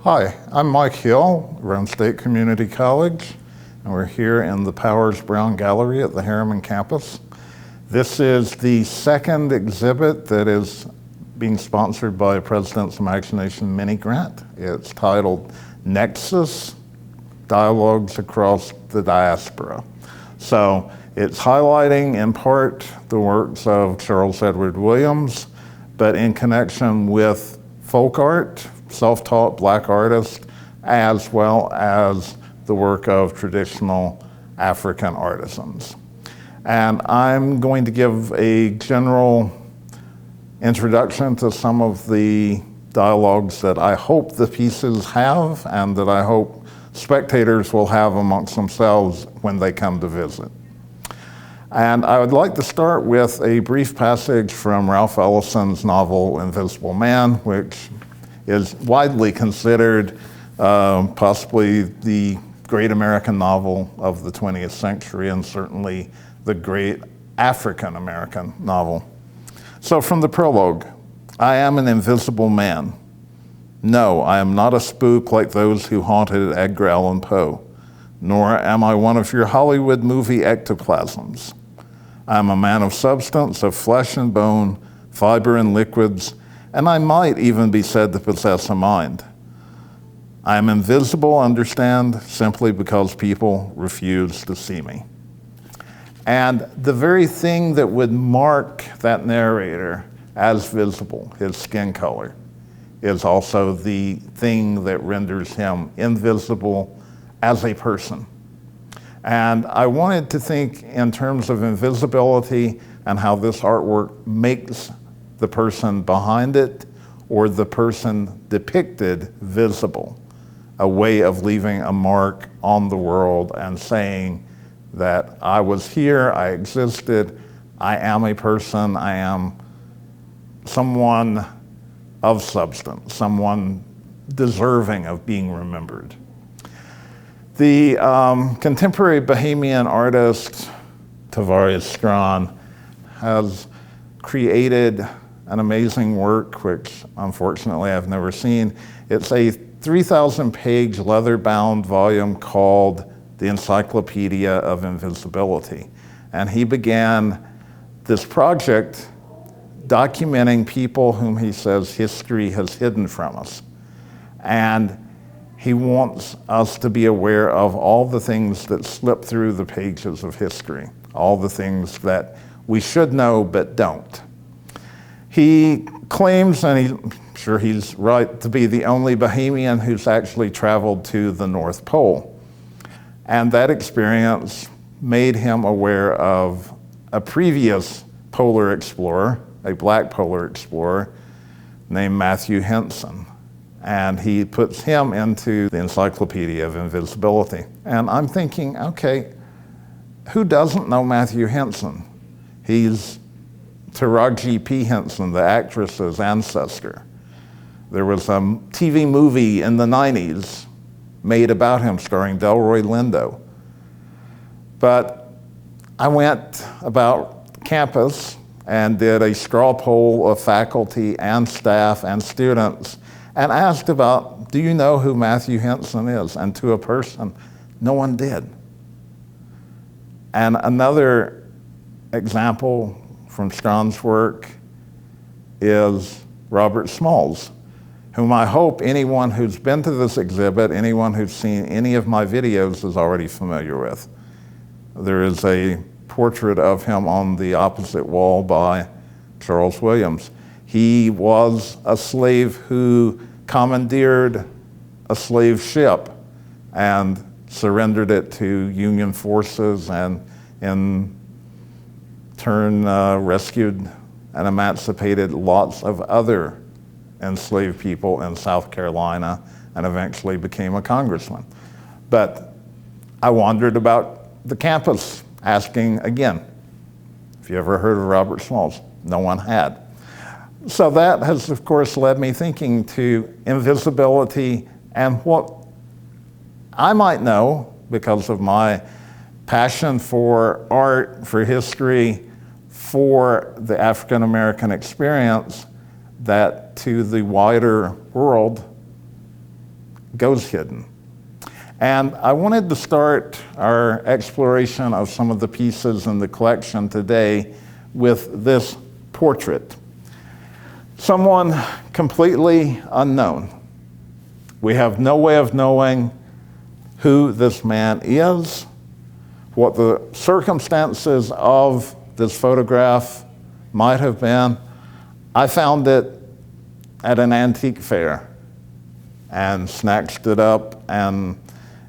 Hi, I'm Mike Hill, Roane State Community College, and we're here in the Powers Brown Gallery at the Harriman campus. This is the second exhibit that is being sponsored by President's Imagination Mini Grant. It's titled Nexus, Dialogues Across the Diaspora. So it's highlighting in part the works of Charles Edward Williams, but in connection with folk art, self-taught Black artists, as well as the work of traditional African artisans. And I'm going to give a general introduction to some of the dialogues that I hope the pieces have and that I hope spectators will have amongst themselves when they come to visit. And I would like to start with a brief passage from Ralph Ellison's novel Invisible Man, which is widely considered possibly the great American novel of the 20th century and certainly the great African American novel. So from the prologue, I am an invisible man. No, I am not a spook like those who haunted Edgar Allan Poe, nor am I one of your Hollywood movie ectoplasms. I am a man of substance, of flesh and bone, fiber and liquids, and I might even be said to possess a mind. I am invisible, understand, simply because people refuse to see me. And the very thing that would mark that narrator as visible, his skin color, is also the thing that renders him invisible as a person. And I wanted to think in terms of invisibility and how this artwork makes the person behind it or the person depicted visible, a way of leaving a mark on the world and saying that I was here, I existed, I am a person, I am someone of substance, someone deserving of being remembered. The contemporary Bahamian artist Tavares Strachan has created an amazing work, which unfortunately I've never seen. It's a 3,000-page leather-bound volume called The Encyclopedia of Invisibility. And he began this project documenting people whom he says history has hidden from us. And he wants us to be aware of all the things that slip through the pages of history, all the things that we should know but don't. He claims, and I'm sure he's right, to be the only Bahamian who's actually traveled to the North Pole. And that experience made him aware of a previous polar explorer, a Black polar explorer, named Matthew Henson. And he puts him into the Encyclopedia of Invisibility. And I'm thinking, okay, who doesn't know Matthew Henson? He's Taraji P. Henson, the actress's ancestor. There was a TV movie in the 90s made about him starring Delroy Lindo. But I went about campus and did a straw poll of faculty and staff and students and asked about, do you know who Matthew Henson is? And to a person, no one did. And another example from Strachan's work is Robert Smalls, whom I hope anyone who's been to this exhibit, anyone who's seen any of my videos is already familiar with. There is a portrait of him on the opposite wall by Charles Williams. He was a slave who commandeered a slave ship and surrendered it to Union forces and in turn rescued and emancipated lots of other enslaved people in South Carolina and eventually became a congressman. But I wandered about the campus asking again, if you ever heard of Robert Smalls? No one had. So that has, of course, led me thinking to invisibility and what I might know because of my passion for art, for history, for the African American experience, that to the wider world, goes hidden. And I wanted to start our exploration of some of the pieces in the collection today with this portrait. Someone completely unknown. We have no way of knowing who this man is, what the circumstances of this photograph might have been. I found it at an antique fair and snatched it up, and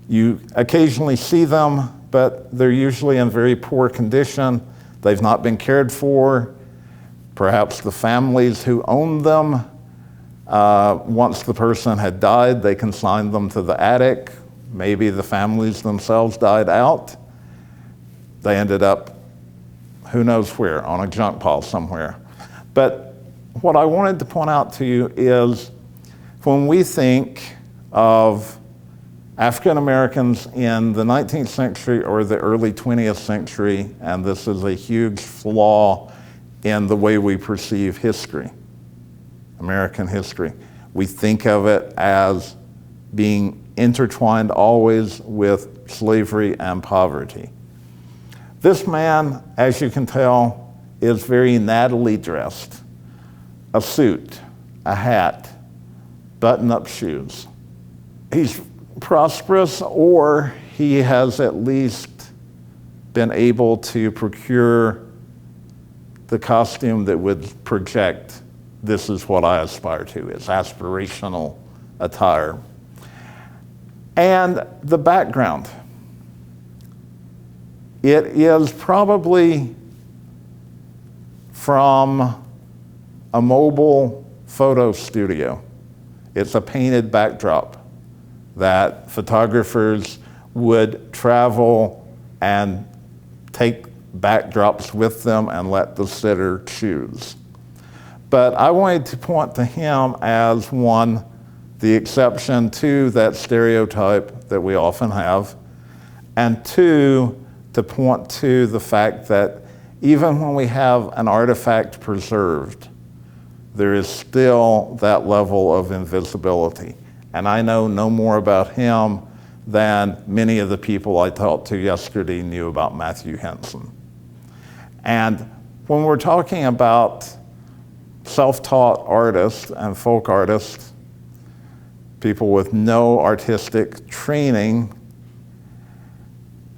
you occasionally see them, but they're usually in very poor condition. They've not been cared for. Perhaps the families who owned them, once the person had died, they consigned them to the attic. Maybe the families themselves died out. They ended up, who knows where, on a junk pile somewhere. But what I wanted to point out to you is when we think of African Americans in the 19th century or the early 20th century, and this is a huge flaw in the way we perceive history, American history. We think of it as being intertwined always with slavery and poverty. This man, as you can tell, is very nattily dressed. A suit, a hat, button-up shoes. He's prosperous, or he has at least been able to procure the costume that would project, this is what I aspire to. It's aspirational attire. And the background. It is probably from a mobile photo studio. It's a painted backdrop that photographers would travel and take backdrops with them and let the sitter choose. But I wanted to point to him as one, the exception to that stereotype that we often have, and two, to point to the fact that even when we have an artifact preserved, there is still that level of invisibility. And I know no more about him than many of the people I talked to yesterday knew about Matthew Henson. And when we're talking about self-taught artists and folk artists, people with no artistic training,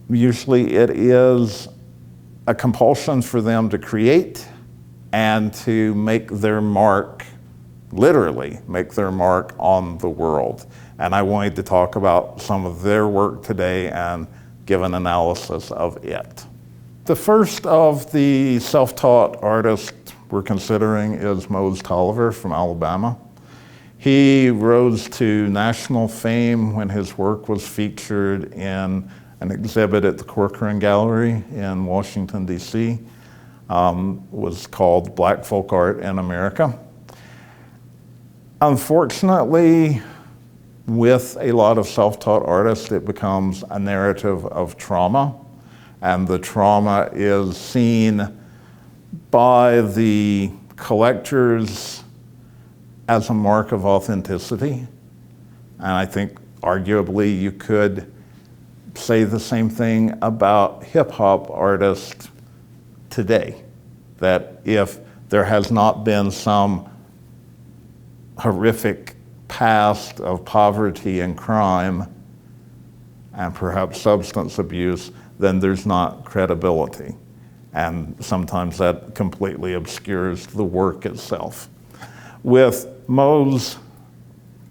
usually it is a compulsion for them to create and to make their mark, literally make their mark on the world. And I wanted to talk about some of their work today and give an analysis of it. The first of the self-taught artists we're considering is Mose Tolliver from Alabama. He rose to national fame when his work was featured in an exhibit at the Corcoran Gallery in Washington, D.C. Was called Black Folk Art in America. Unfortunately, with a lot of self-taught artists, it becomes a narrative of trauma, and the trauma is seen by the collectors as a mark of authenticity. And I think arguably you could say the same thing about hip-hop artists today, that if there has not been some horrific past of poverty and crime and perhaps substance abuse, then there's not credibility. And sometimes that completely obscures the work itself. With Mose,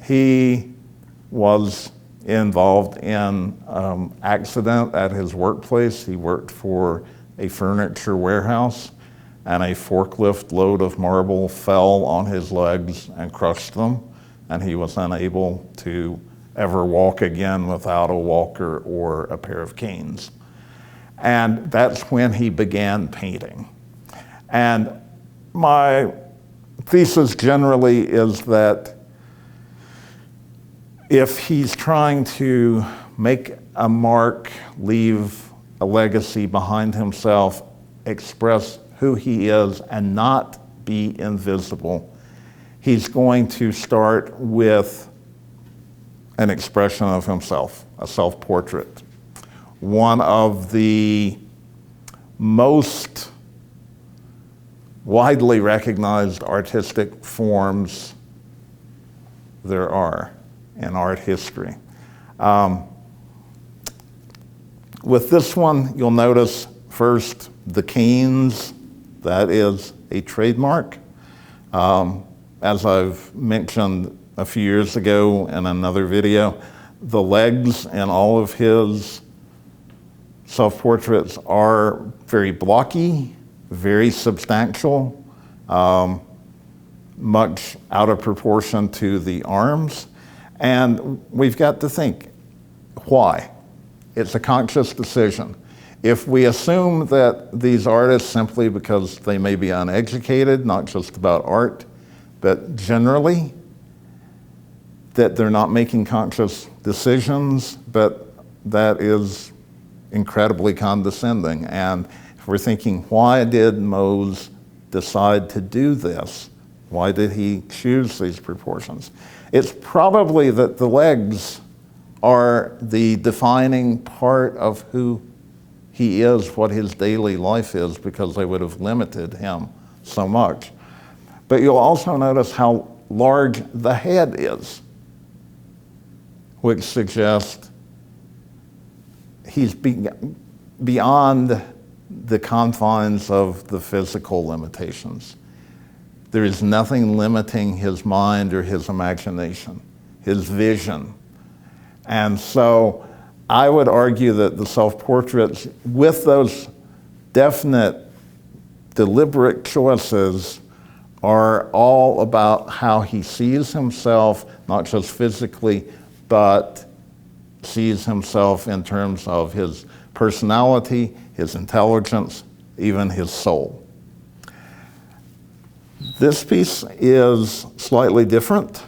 he was involved in accident at his workplace. He worked for a furniture warehouse, and a forklift load of marble fell on his legs and crushed them, and he was unable to ever walk again without a walker or a pair of canes. And that's when he began painting. And my thesis generally is that if he's trying to make a mark, leave a legacy behind himself, express who he is and not be invisible, he's going to start with an expression of himself, a self-portrait. One of the most widely recognized artistic forms there are in art history. With this one, you'll notice first the canes. That is a trademark. As I've mentioned a few years ago in another video, the legs in all of his self-portraits are very blocky, very substantial, much out of proportion to the arms. And we've got to think, why? It's a conscious decision. If we assume that these artists, simply because they may be uneducated, not just about art, but generally, that they're not making conscious decisions, but that is incredibly condescending. And if we're thinking, why did Mose decide to do this? Why did he choose these proportions? It's probably that the legs are the defining part of who he is, what his daily life is, because they would have limited him so much. But you'll also notice how large the head is, which suggests he's beyond the confines of the physical limitations. There is nothing limiting his mind or his imagination, his vision. And so I would argue that the self-portraits, with those definite, deliberate choices, are all about how he sees himself, not just physically, but sees himself in terms of his personality, his intelligence, even his soul. This piece is slightly different.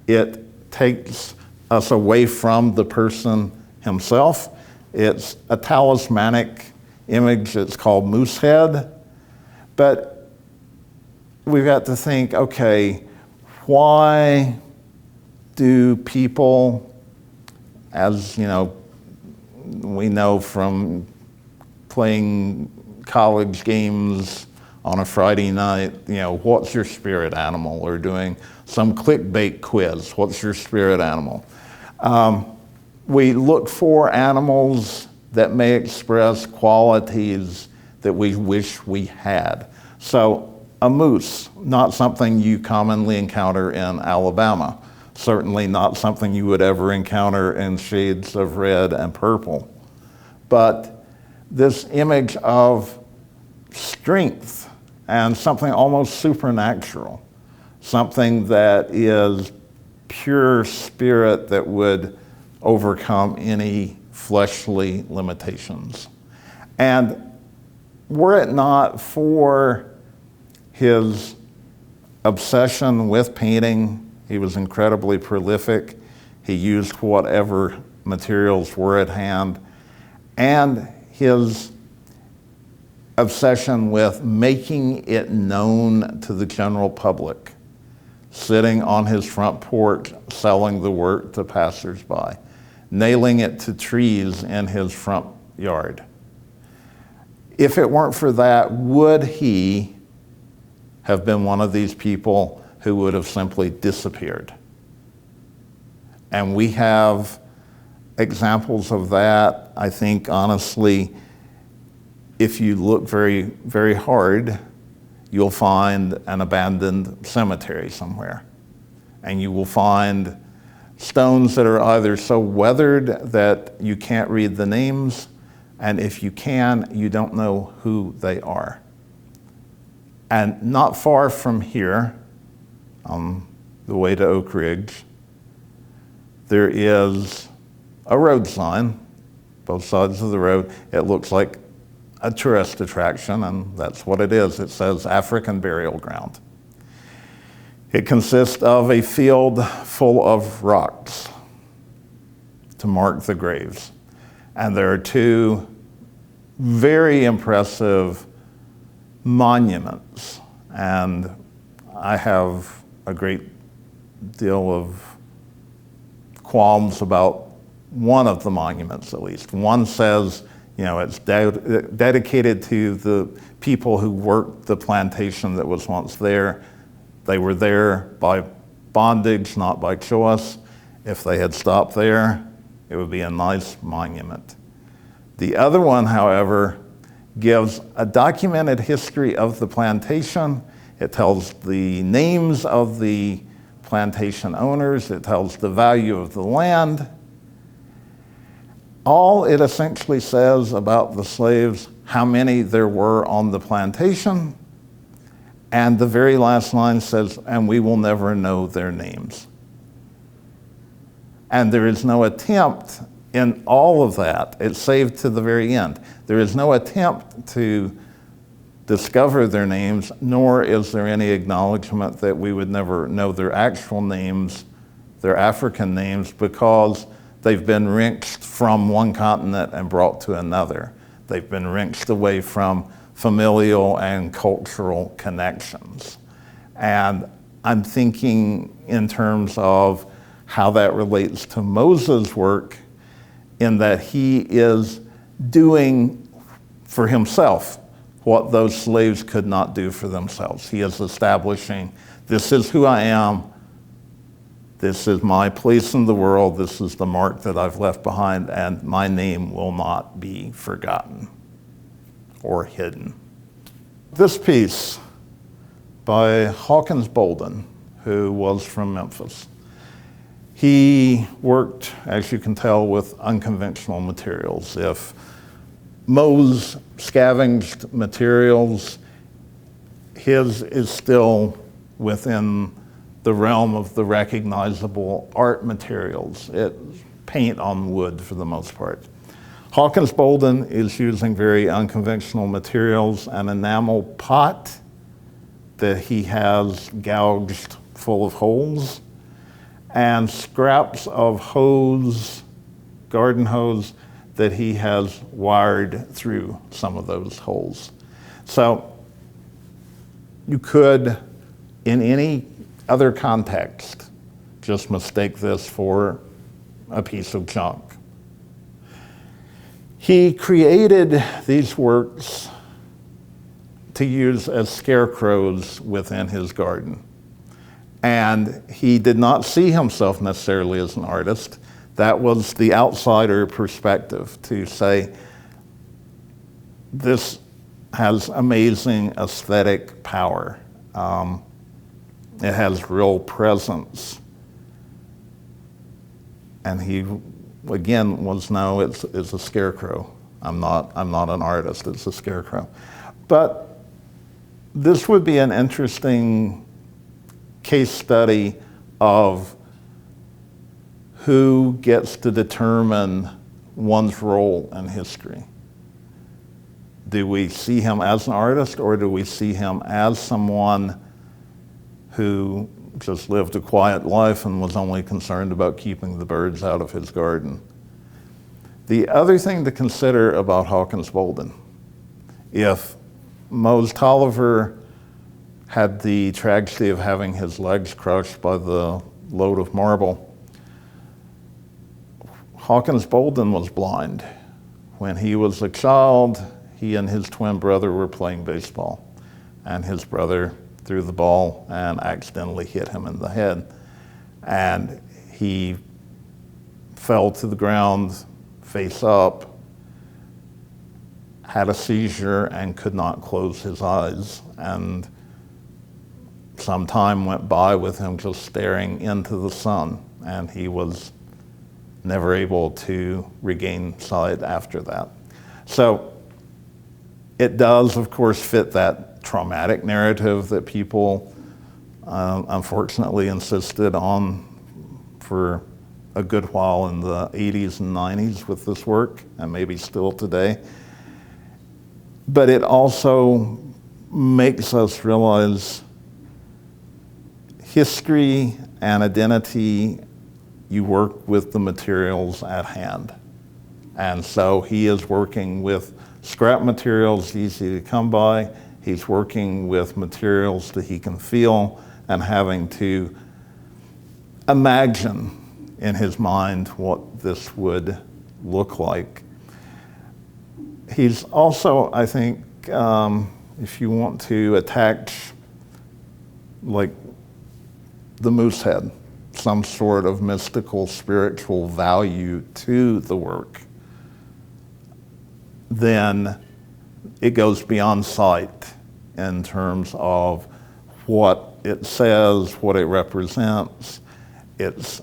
It takes us away from the person himself. It's a talismanic image. It's called Moosehead. But we've got to think, okay, why do people, as you know, we know from playing college games on a Friday night, you know, what's your spirit animal? Or doing some clickbait quiz, what's your spirit animal? We look for animals that may express qualities that we wish we had. So a moose, not something you commonly encounter in Alabama. Certainly not something you would ever encounter in shades of red and purple. But this image of strength and something almost supernatural, something that is pure spirit that would overcome any fleshly limitations. And were it not for his obsession with painting, he was incredibly prolific. He used whatever materials were at hand. And his obsession with making it known to the general public, sitting on his front porch selling the work to passersby, nailing it to trees in his front yard. If it weren't for that, would he have been one of these people who would have simply disappeared? And we have examples of that. I think, honestly, if you look very, very hard, you'll find an abandoned cemetery somewhere. And you will find stones that are either so weathered that you can't read the names, and if you can, you don't know who they are. And not far from here, on the way to Oak Ridge, there is a road sign, both sides of the road. It looks like a tourist attraction, and that's what it is. It says African Burial Ground. It consists of a field full of rocks to mark the graves. And there are two very impressive monuments. And I have a great deal of qualms about one of the monuments, at least. One says, it's dedicated to the people who worked the plantation that was once there. They were there by bondage, not by choice. If they had stopped there, it would be a nice monument. The other one, however, gives a documented history of the plantation. It tells the names of the plantation owners. It tells the value of the land. All it essentially says about the slaves, how many there were on the plantation, and the very last line says, and we will never know their names. And there is no attempt in all of that, it's saved to the very end. There is no attempt to discover their names, nor is there any acknowledgement that we would never know their actual names, their African names, because they've been wrenched from one continent and brought to another. They've been wrenched away from familial and cultural connections. And I'm thinking in terms of how that relates to Moses' work, in that he is doing for himself what those slaves could not do for themselves. He is establishing, this is who I am, this is my place in the world, this is the mark that I've left behind, and my name will not be forgotten or hidden. This piece by Hawkins Bolden, who was from Memphis, he worked, as you can tell, with unconventional materials. If Moe's scavenged materials, his is still within the realm of the recognizable art materials. It's paint on wood for the most part. Hawkins Bolden is using very unconventional materials, an enamel pot that he has gouged full of holes, and scraps of hose, garden hose, that he has wired through some of those holes. So you could, in any other context, just mistake this for a piece of junk. He created these works to use as scarecrows within his garden. And he did not see himself necessarily as an artist. That was the outsider perspective, to say, this has amazing aesthetic power. It has real presence. And he, again, was, no, it's a scarecrow. I'm not an artist, it's a scarecrow. But this would be an interesting case study of who gets to determine one's role in history. Do we see him as an artist, or do we see him as someone who just lived a quiet life and was only concerned about keeping the birds out of his garden? The other thing to consider about Hawkins Bolden, if Mose Tolliver had the tragedy of having his legs crushed by the load of marble, Hawkins Bolden was blind. When he was a child, he and his twin brother were playing baseball, and his brother threw the ball and accidentally hit him in the head. And he fell to the ground, face up, had a seizure, and could not close his eyes. And some time went by with him just staring into the sun, and he was never able to regain sight after that. So it does, of course, fit that traumatic narrative that people unfortunately insisted on for a good while in the 80s and 90s with this work, and maybe still today. But it also makes us realize history and identity, you work with the materials at hand. And so he is working with scrap materials easy to come by. He's working with materials that he can feel and having to imagine in his mind what this would look like. He's also, I think, if you want to attach like the moose head, some sort of mystical, spiritual value to the work, then it goes beyond sight in terms of what it says, what it represents. It's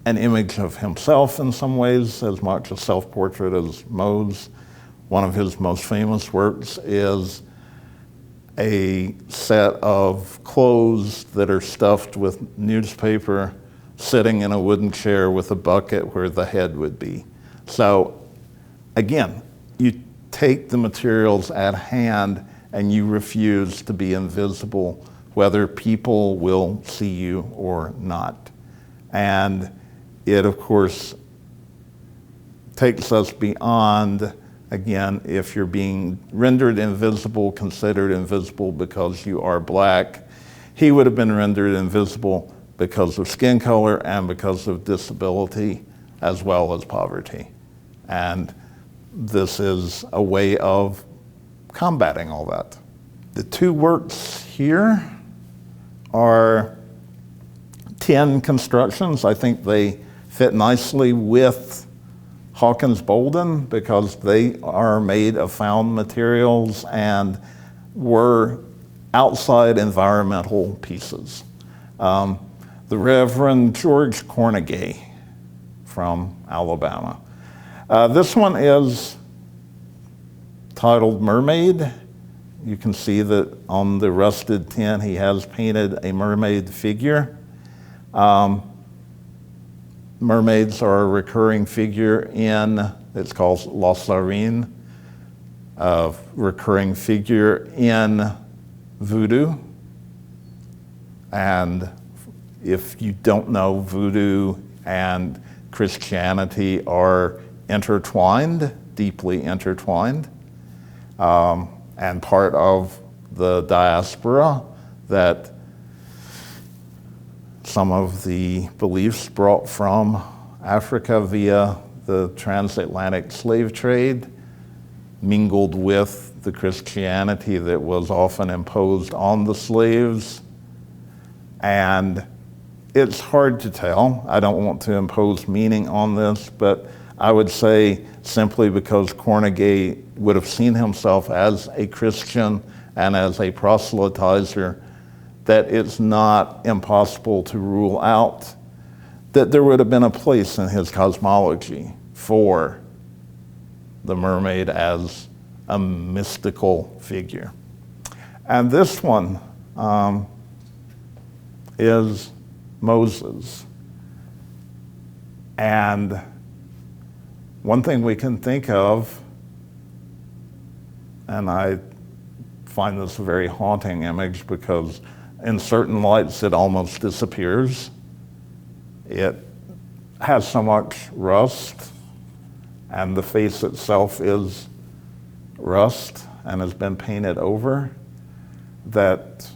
an image of himself in some ways, as much a self-portrait as Moe's. One of his most famous works is a set of clothes that are stuffed with newspaper, sitting in a wooden chair with a bucket where the head would be. So again, you take the materials at hand and you refuse to be invisible, whether people will see you or not. And it, of course, takes us beyond, again, if you're being rendered invisible, considered invisible because you are black. He would have been rendered invisible because of skin color and because of disability, as well as poverty. And this is a way of combating all that. The two works here are tin constructions. I think they fit nicely with Hawkins Bolden because they are made of found materials and were outside environmental pieces. The Reverend George Cornegay from Alabama. This one is titled Mermaid. You can see that on the rusted tin he has painted a mermaid figure. Mermaids are a recurring figure in, it's called La Sarine, a recurring figure in voodoo. And if you don't know, voodoo and Christianity are intertwined, deeply intertwined, and part of the diaspora that some of the beliefs brought from Africa via the transatlantic slave trade mingled with the Christianity that was often imposed on the slaves. And it's hard to tell. I don't want to impose meaning on this, but I would say simply because Cornegay would have seen himself as a Christian and as a proselytizer, that it's not impossible to rule out that there would have been a place in his cosmology for the mermaid as a mystical figure. And this one is Moses. And one thing we can think of, and I find this a very haunting image because in certain lights it almost disappears. It has so much rust, and the face itself is rust and has been painted over, that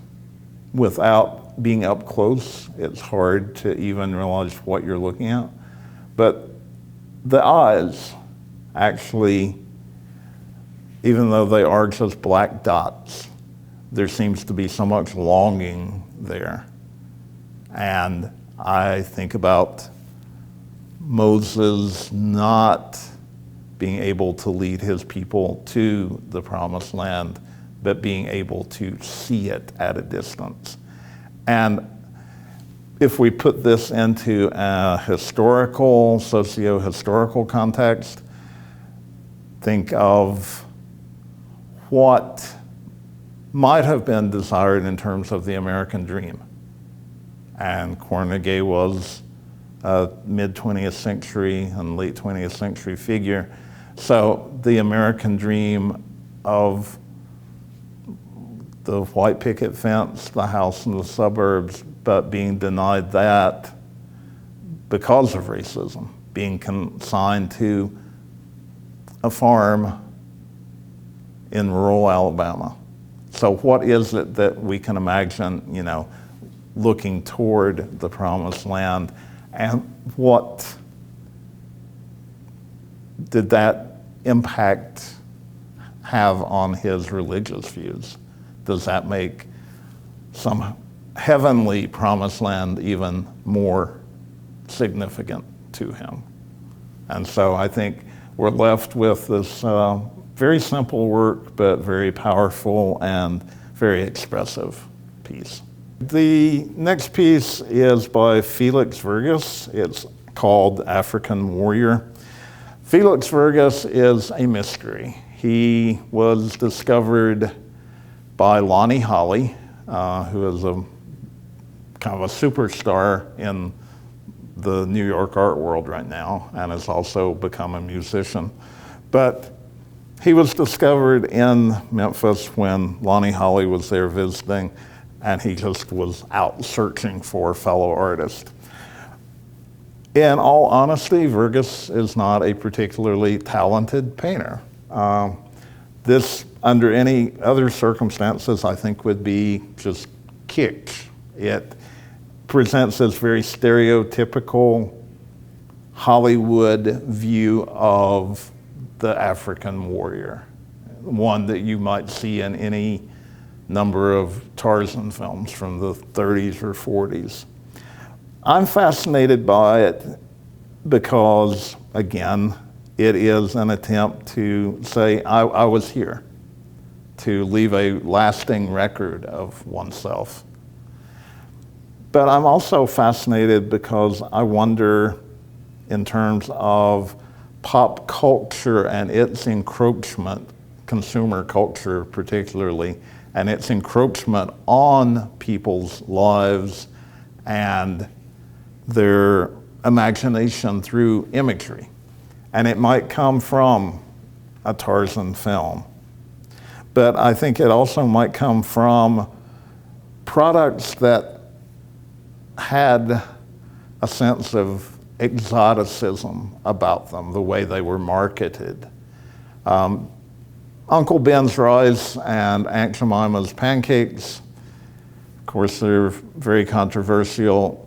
without being up close, it's hard to even realize what you're looking at. But the eyes actually, even though they are just black dots, there seems to be so much longing there. And I think about Moses not being able to lead his people to the promised land, but being able to see it at a distance. And if we put this into a historical, socio-historical context, think of what might have been desired in terms of the American dream. And Cornegay was a mid-20th century and late 20th century figure. So the American dream of the white picket fence, the house in the suburbs, but being denied that because of racism, being consigned to a farm in rural Alabama. So what is it that we can imagine, looking toward the promised land? And what did that impact have on his religious views? Does that make some heavenly promised land even more significant to him? And so I think we're left with this very simple work, but very powerful and very expressive piece. The next piece is by Felix Verges. It's called African Warrior. Felix Verges is a mystery. He was discovered by Lonnie Holley, who is a kind of a superstar in the New York art world right now, and has also become a musician. But he was discovered in Memphis when Lonnie Holley was there visiting, and he just was out searching for fellow artists. In all honesty, Verges is not a particularly talented painter. This, under any other circumstances, I think would be just kitsch. It presents this very stereotypical Hollywood view of the African warrior, one that you might see in any number of Tarzan films from the 30s or 40s. I'm fascinated by it because, again, it is an attempt to say, I was here, to leave a lasting record of oneself. But I'm also fascinated because I wonder, in terms of pop culture and its encroachment, consumer culture particularly, and its encroachment on people's lives and their imagination through imagery. And it might come from a Tarzan film. But I think it also might come from products that had a sense of exoticism about them, the way they were marketed. Uncle Ben's rice and Aunt Jemima's pancakes, of course, they're very controversial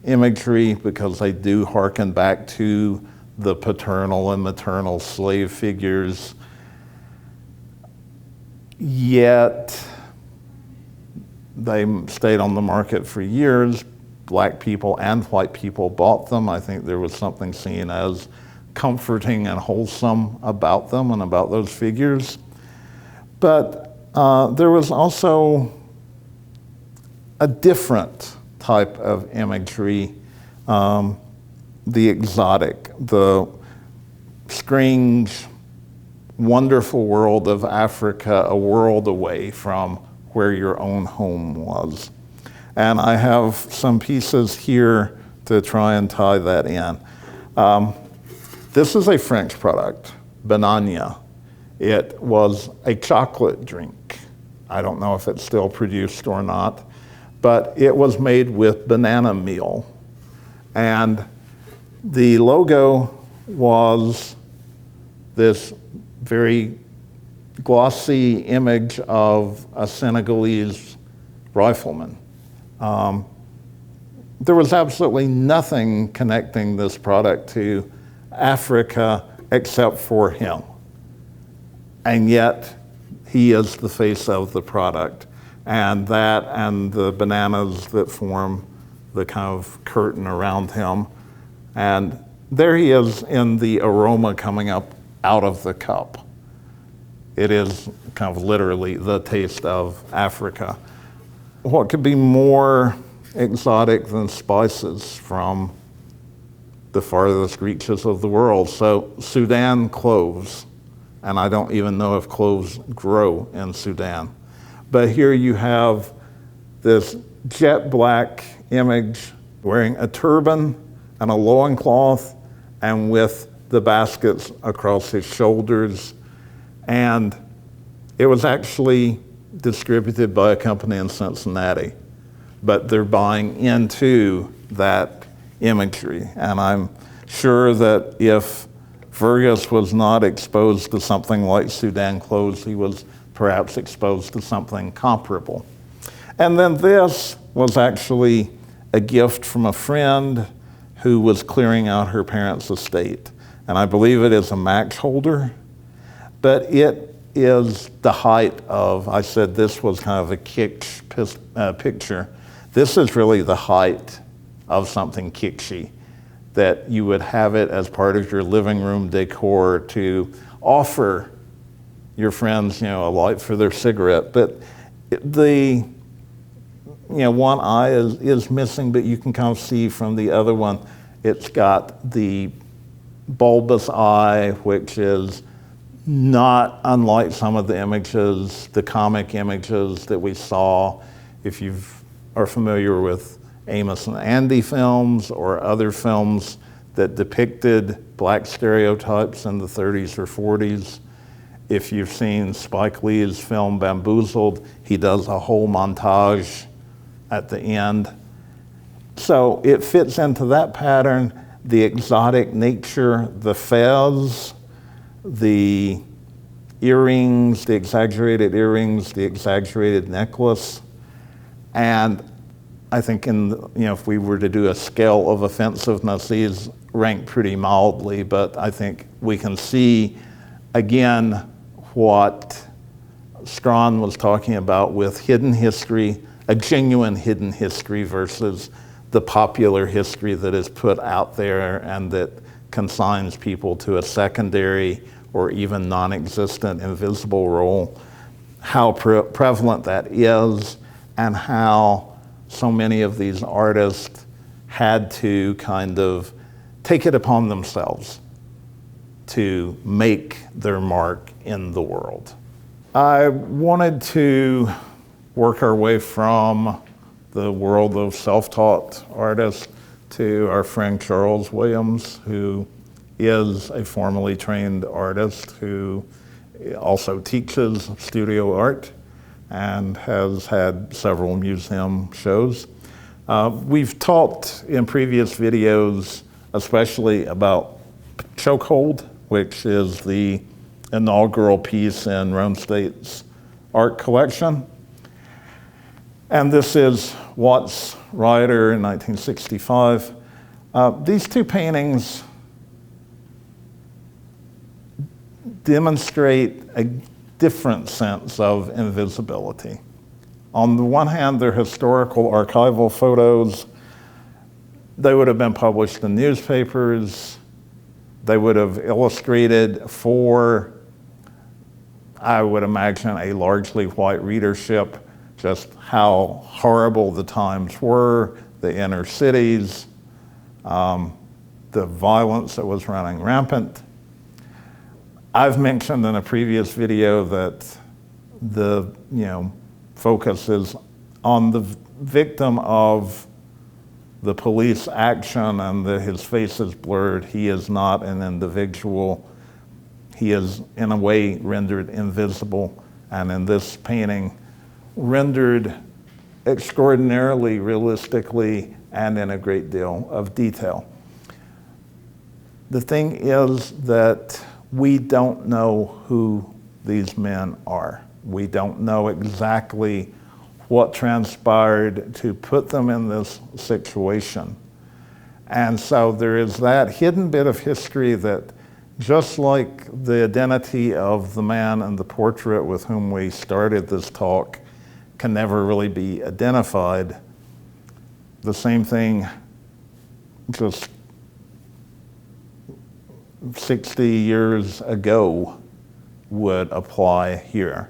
imagery because they do harken back to the paternal and maternal slave figures. Yet they stayed on the market for years. Black people and white people bought them. I think there was something seen as comforting and wholesome about them and about those figures. But there was also a different type of imagery, the exotic, the strange, wonderful world of Africa, a world away from where your own home was. And I have some pieces here to try and tie that in. This is a French product, Banania. It was a chocolate drink. I don't know if it's still produced or not, but it was made with banana meal. And the logo was this very glossy image of a Senegalese rifleman. There was absolutely nothing connecting this product to Africa except for him. And yet, he is the face of the product. And that and the bananas that form the kind of curtain around him. And there he is in the aroma coming up out of the cup. It is kind of literally the taste of Africa. What could be more exotic than spices from the farthest reaches of the world? So Sudan cloves, and I don't even know if cloves grow in Sudan. But here you have this jet black image wearing a turban and a loincloth and with the baskets across his shoulders. And it was actually distributed by a company in Cincinnati, but they're buying into that imagery. And I'm sure that if Verges was not exposed to something like Sudan cloves, he was perhaps exposed to something comparable. And then this was actually a gift from a friend who was clearing out her parents' estate. And I believe it is a Max holder, but it is the height of, I said this was kind of a kitsch picture. This is really the height of something kitschy, that you would have it as part of your living room decor to offer your friends, a light for their cigarette. But the, one eye is missing, but you can kind of see from the other one, it's got the bulbous eye, which is not unlike some of the images, the comic images that we saw. If you are familiar with Amos and Andy films or other films that depicted black stereotypes in the 30s or 40s. If you've seen Spike Lee's film Bamboozled, he does a whole montage at the end. So it fits into that pattern, the exotic nature, the fez, the earrings, the exaggerated earrings, the exaggerated necklace. And I think if we were to do a scale of offensiveness, these rank pretty mildly, but I think we can see, again, what Strawn was talking about with hidden history, a genuine hidden history versus the popular history that is put out there and that consigns people to a secondary or even non-existent invisible role, how prevalent that is, and how so many of these artists had to kind of take it upon themselves to make their mark in the world. I wanted to work our way from the world of self-taught artists to our friend Charles Williams, who is a formally trained artist who also teaches studio art and has had several museum shows. We've talked in previous videos, especially about Chokehold, which is the inaugural piece in Roane State's art collection. And this is Watts Ryder in 1965. These two paintings demonstrate a different sense of invisibility. On the one hand, they're historical archival photos. They would have been published in newspapers. They would have illustrated for, I would imagine, a largely white readership, just how horrible the times were, the inner cities, the violence that was running rampant. I've mentioned in a previous video that the focus is on the victim of the police action and that his face is blurred. He is not an individual. He is in a way rendered invisible, and in this painting rendered extraordinarily realistically and in a great deal of detail. The thing is that we don't know who these men are. We don't know exactly what transpired to put them in this situation. And so there is that hidden bit of history that, just like the identity of the man in the portrait with whom we started this talk can never really be identified, the same thing just 60 years ago would apply here.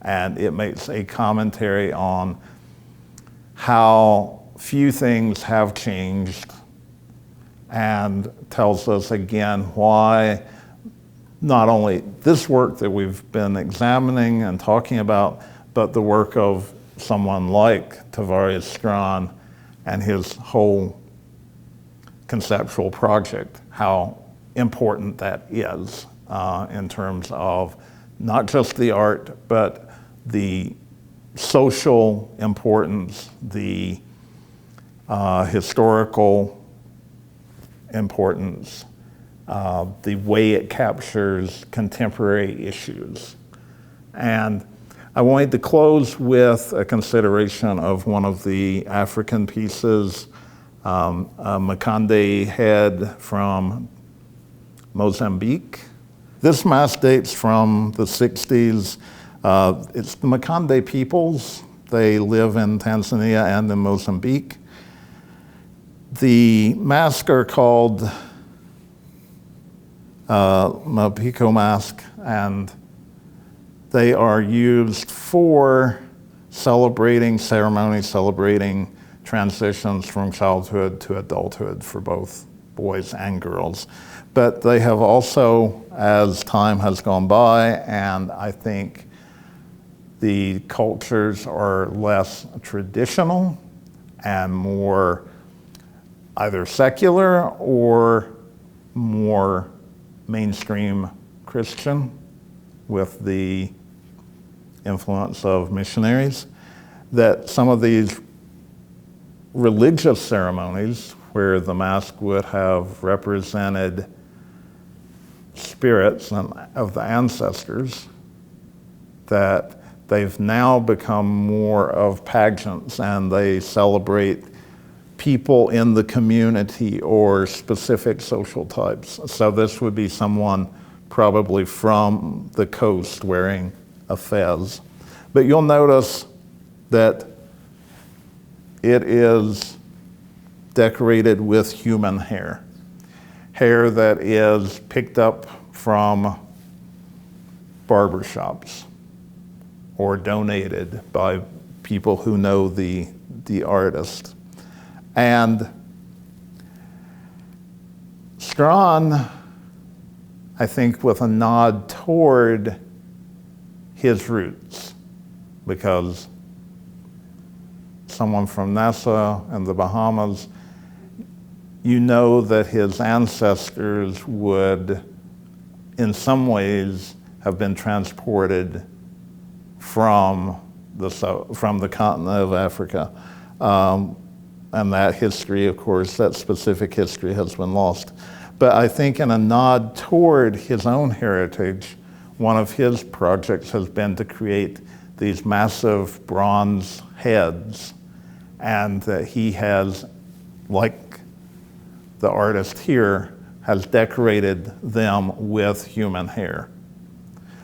And it makes a commentary on how few things have changed and tells us again why not only this work that we've been examining and talking about, but the work of someone like Tavarius Strawn and his whole conceptual project, how important that is in terms of not just the art, but the social importance, the historical importance, the way it captures contemporary issues. And I wanted to close with a consideration of one of the African pieces a Makande head from Mozambique. This mask dates from the 60s. It's the Makande peoples. They live in Tanzania and in Mozambique. The masks are called Mapiko mask, and they are used for celebrating transitions from childhood to adulthood for both boys and girls. But they have also, as time has gone by, and I think the cultures are less traditional and more either secular or more mainstream Christian with the influence of missionaries, that some of these religious ceremonies where the mask would have represented spirits of the ancestors, that they've now become more of pageants, and they celebrate people in the community or specific social types. So this would be someone probably from the coast wearing a fez. But you'll notice that it is decorated with human hair. Hair that is picked up from barbershops or donated by people who know the artist. And Strawn, I think, with a nod toward his roots, because someone from Nassau and the Bahamas, you know that his ancestors would, in some ways, have been transported from the continent of Africa. And that history, of course, that specific history has been lost. But I think in a nod toward his own heritage, one of his projects has been to create these massive bronze heads, and that he has, like the artist here, has decorated them with human hair,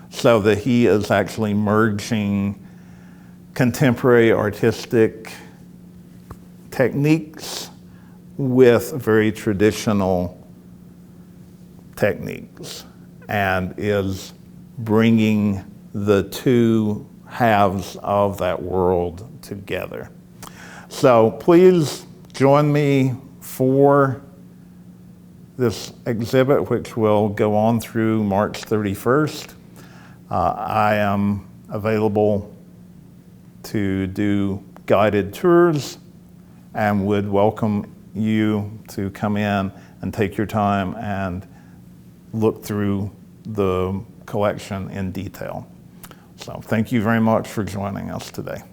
so that he is actually merging contemporary artistic techniques with very traditional techniques, and is bringing the two halves of that world together. So please join me for this exhibit, which will go on through March 31st. I am available to do guided tours and would welcome you to come in and take your time and look through the collection in detail. So thank you very much for joining us today.